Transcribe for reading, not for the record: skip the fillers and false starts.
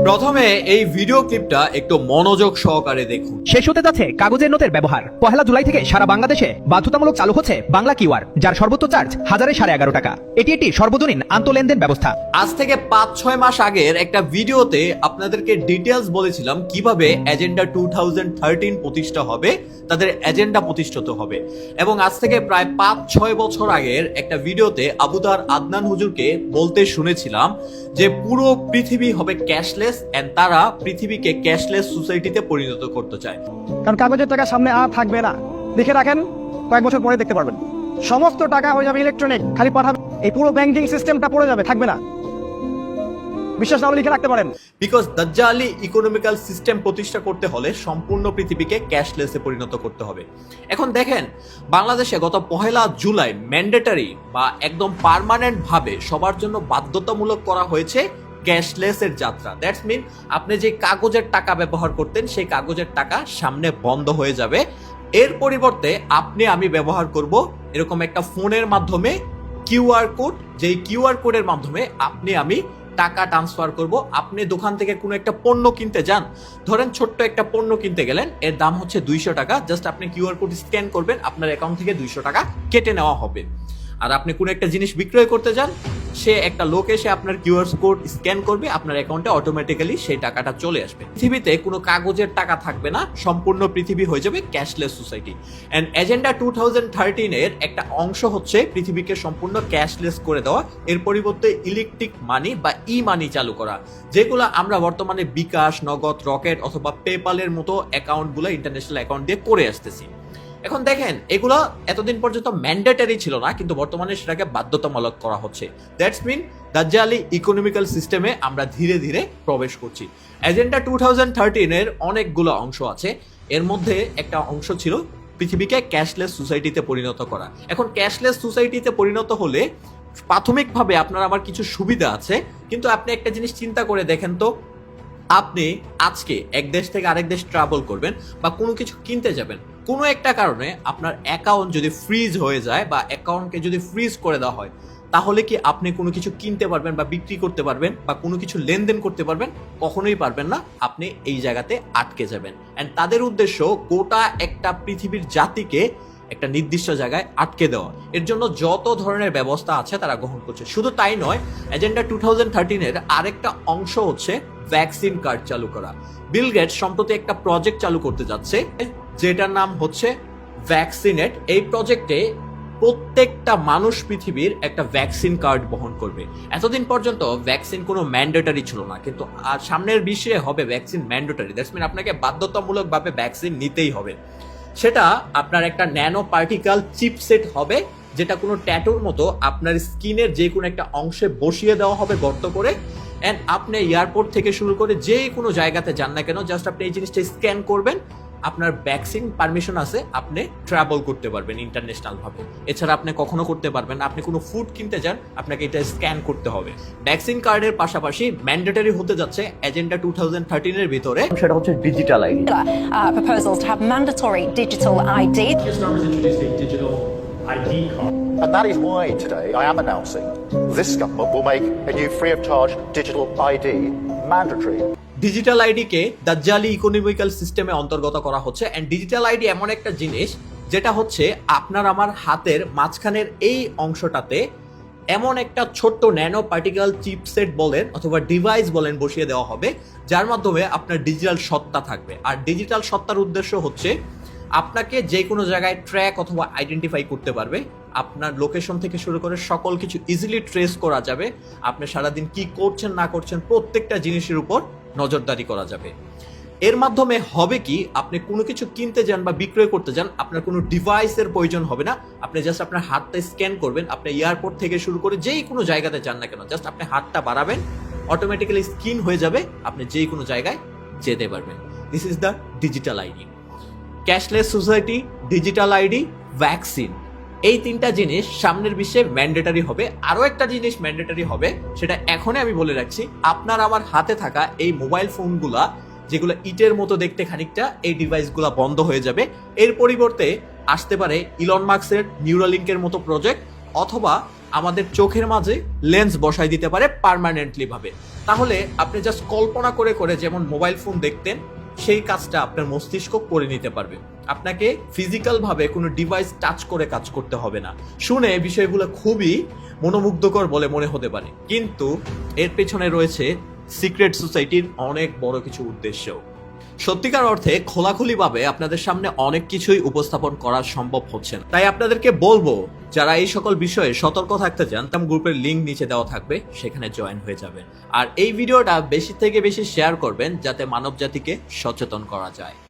প্রথমে এই ভিডিও ক্লিপটা একটু মনোযোগ সহকারে দেখুন। শেষ হতে যাচ্ছে কাগজের নোটের ব্যবহার। 1 জুলাই থেকে সারা বাংলাদেশে বাধ্যতামূলক চালু হচ্ছে বাংলা কিউআর, যার সর্বোচ্চ চার্জ 1111 টাকা। এটি একটি সর্বজনীন আন্তঃলেনদেন ব্যবস্থা। আজ থেকে 5-6 মাস আগের একটা ভিডিওতে আপনাদেরকে ডিটেলস বলেছিলাম কিভাবে এজেন্ডা 2013 প্রতিষ্ঠা হবে, তাদের এজেন্ডা প্রতিষ্ঠিত হবে। এবং আজ থেকে প্রায় 5-6 বছর আগের একটা ভিডিওতে আবুদার আদনান হুজুরকে বলতে শুনেছিলাম যে পুরো পৃথিবী হবে ক্যাশলেস এন্ড তারা পৃথিবীকে ক্যাশলেস সোসাইটিতে পরিণত করতে চায়। কারণ কাগজের টাকা সামনে আর থাকবে না, লিখে রাখেন, কয়েক বছর পরে দেখতে পারবেন সমস্ত টাকা হয়ে যাবে ইলেকট্রনিক, খালি পাঠাবে। এই পুরো ব্যাংকিং সিস্টেমটা পড়ে যাবে, থাকবে না। বিশ্বাস না হলে লিখে রাখতে পারেন। বিকজ দাজ্জালি ইকোনমিক্যাল সিস্টেম প্রতিষ্ঠা করতে হলে সম্পূর্ণ পৃথিবীকে ক্যাশলেসে পরিণত করতে হবে। এখন দেখেন, বাংলাদেশে গত 1 জুলাই ম্যান্ডেটরি বা একদম পার্মানেন্ট ভাবে সবার জন্য বাধ্যতামূলক করা হয়েছে ক্যাশলেসের যাত্রা। দ্যাটস মিন আপনি যে কাগজের টাকা ব্যবহার করতেন সেই কাগজের টাকা সামনে বন্ধ হয়ে যাবে। এর পরিবর্তে আমি ব্যবহার করব এরকম একটা ফোনের মাধ্যমে কিউআর কোড, যেই কিউআর কোডের মাধ্যমে আমি টাকা ট্রান্সফার করব। আপনি দোকান থেকে কোনো একটা পণ্য কিনতে যান, ধরেন ছোট্ট একটা পণ্য কিনতে গেলেন, এর দাম হচ্ছে 200 টাকা। জাস্ট আপনি কিউআর কোড স্ক্যান করবেন, আপনার অ্যাকাউন্ট থেকে 200 টাকা কেটে নেওয়া হবে। আর আপনি কোনো একটা জিনিস বিক্রয় করতে যান, সে একটা লোক এসে আপনার কিউআর কোড স্ক্যান করবে, আপনার অ্যাকাউন্টে অটোমেটিক্যালি সেই টাকাটা চলে আসবে। পৃথিবীতে কোনো কাগজের টাকা থাকবে না, সম্পূর্ণ পৃথিবী হয়ে যাবে ক্যাশলেস সোসাইটি। এন্ড এজেন্ডা 2013 এর একটা অংশ হচ্ছে পৃথিবীকে সম্পূর্ণ ক্যাশলেস করে দেওয়া, এর পরিবর্তে ইলেকট্রিক মানি বা ই মানি চালু করা, যেগুলো আমরা বর্তমানে বিকাশ, নগদ, রকেট অথবা পেপালের মতো অ্যাকাউন্টগুলো ইন্টারন্যাশনাল অ্যাকাউন্ট দিয়ে করে আসতেছি। এখন দেখেন, এগুলো এতদিন পর্যন্ত ম্যান্ডেটরি ছিল না, কিন্তু বর্তমানে সেটাকে বাধ্যতামূলক করা হচ্ছে। দ্যাটস মিন দাজ্জালি ইকোনমিক্যাল সিস্টেমে আমরা ধীরে ধীরে প্রবেশ করছি। এজেন্ডা 2013 এর অনেকগুলো অংশ আছে, এর মধ্যে একটা অংশ ছিল পৃথিবীকে ক্যাশলেস সোসাইটিতে পরিণত করা। এখন ক্যাশলেস সোসাইটিতে পরিণত হলে প্রাথমিকভাবে আপনার আমার কিছু সুবিধা আছে, কিন্তু আপনি একটা জিনিস চিন্তা করে দেখেন তো, আপনি আজকে এক দেশ থেকে আরেক দেশ ট্রাভেল করবেন বা কোনো কিছু কিনতে যাবেন, কোনো একটা কারণে আপনার অ্যাকাউন্ট যদি ফ্রিজ হয়ে যায় বা অ্যাকাউন্টকে যদি ফ্রিজ করে দেওয়া হয়, তাহলে কি আপনি কোনো কিছু কিনতে পারবেন বা বিক্রি করতে পারবেন বা কোনো কিছু লেনদেন করতে পারবেন? কখনোই পারবেন না, আপনি এই জায়গাতে আটকে যাবেন। অ্যান্ড তাদের উদ্দেশ্য গোটা একটা পৃথিবীর জাতিকে একটা নির্দিষ্ট জায়গায় আটকে দেওয়া। এর জন্য যত ধরনের ব্যবস্থা আছে তারা গ্রহণ করছে। শুধু তাই নয়, এজেন্ডা 2013 এর আরেকটা অংশ হচ্ছে ভ্যাকসিন কার্ড চালু করা। বিল গেটস সম্প্রতি একটা প্রজেক্ট চালু করতে যাচ্ছে, যেটার নাম হচ্ছে ভ্যাকসিনেট। এই প্রজেক্টে প্রত্যেকটা মানুষ পৃথিবীর একটা ভ্যাকসিন কার্ড বহন করবে। এতদিন পর্যন্ত ভ্যাকসিন কোনো ম্যান্ডেটরি ছিল না, কিন্তু আর সামনের বিশ্বে হবে ভ্যাকসিন ম্যান্ডেটরি। দ্যাটস মিন আপনাকে বাধ্যতামূলকভাবে ভ্যাকসিন নিতেই হবে। সেটা আপনার একটা ন্যানো পার্টিকেল চিপসেট হবে, যেটা কোনো ট্যাটুর মতো আপনার স্কিনের যে কোনো একটা অংশে বসিয়ে দেওয়া হবে গর্ত করে। অ্যান্ড আপনি এয়ারপোর্ট থেকে শুরু করে যে কোনো জায়গাতে যান না কেন, জাস্ট আপনি এই জিনিসটা স্ক্যান করবেন, আপনার ভ্যাকসিন পারমিশন আছে, আপনি ট্রাভেল করতে পারবেন ইন্টারন্যাশনাল ভাবে। এছাড়া আপনি কখনো করতে পারবেন না। আপনি কোনো ফুড কিনতে যান, আপনাকে এটা স্ক্যান করতে হবে। ভ্যাকসিন কার্ডের পাশাপাশি ম্যান্ডেটরি হতে যাচ্ছে এজেন্ডা 2013 এর ভিতরে, সেটা হচ্ছে digital ID. Proposals to have mandatory digital ID. Islam has introduced a digital ID card. And that is why today I am announcing this government will make a new free of charge digital ID mandatory. Digital আইডিকে দাজ্জালি economical সিস্টেমে অন্তর্গত করা হচ্ছে। And digital ID এমন একটা জিনিস যেটা হচ্ছে আপনার আমার হাতের মাঝখানের এই অংশটাতে এমন একটা ছোট্ট ন্যানো পার্টিকেল চিপসেট বলেন অথবা ডিভাইস বলেন বসিয়ে দেওয়া হবে, যার মাধ্যমে আপনার ডিজিটাল সত্তা থাকবে। আর ডিজিটাল সত্তার উদ্দেশ্য হচ্ছে আপনাকে যে কোনো জায়গায় ট্র্যাক অথবা আইডেন্টিফাই করতে পারবে। আপনার লোকেশন থেকে শুরু করে সকল কিছু ইজিলি ট্রেস করা যাবে। আপনি সারাদিন কি করছেন না করছেন প্রত্যেকটা জিনিসের উপর নজরদারি করা যাবে। এর মাধ্যমে হবে কি, আপনি কোনো কিছু কিনতে যান বা বিক্রয় করতে যান, আপনার কোনো ডিভাইসের প্রয়োজন হবে না। আপনি জাস্ট আপনার হাতটা স্ক্যান করবেন, আপনি এয়ারপোর্ট থেকে শুরু করে যেই কোনো জায়গাতে যান না কেন, জাস্ট আপনি হাতটা বাড়াবেন, অটোমেটিক্যালি স্ক্যান হয়ে যাবে, আপনি যেই কোনো জায়গায় যেতে পারবেন। This is the digital ID. Cashless society, digital ID, vaccine, এই তিনটা জিনিস সামনের বিশ্বে ম্যান্ডেটরি হবে। আরো একটা জিনিস ম্যান্ডেটরি হবে, সেটা এখনই আমি বলে রাখছি। আপনার আমার হাতে থাকা এই মোবাইল ফোনগুলা, যেগুলো ইটের মতো দেখতে খানিকটা, এই ডিভাইসগুলো বন্ধ হয়ে যাবে। এর পরিবর্তে আসতে পারে ইলন মাস্কের নিউরালিঙ্কের মতো প্রজেক্ট, অথবা আমাদের চোখের মাঝে লেন্স বসাই দিতে পারে পার্মানেন্টলি ভাবে। তাহলে আপনি জাস্ট কল্পনা করে করে যেমন মোবাইল ফোন দেখতেন সেই কাজটা আপনার মস্তিষ্ক করে নিতে পারবে। আপনাকে ফিজিক্যাল ভাবে কোনো ডিভাইস টাচ করে কাজ করতে হবে না। শুনে বিষয়গুলো খুবই মনোমুগ্ধকর বলে মনে হতে পারে, কিন্তু এর পেছনে রয়েছে সিক্রেট সোসাইটির অনেক বড় কিছু উদ্দেশ্য। সত্যিকার অর্থে খোলাখুলিভাবে আপনাদের সামনে অনেক কিছুই উপস্থাপন করা সম্ভব হচ্ছে না। তাই আপনাদেরকে বলবো, যারা এই সকল বিষয়ে সতর্ক থাকতে চান, তাম গ্রুপের লিঙ্ক নিচে দেওয়া থাকবে, সেখানে জয়েন হয়ে যাবেন। আর এই ভিডিওটা বেশি থেকে বেশি শেয়ার করবেন যাতে মানব জাতিকে সচেতন করা যায়।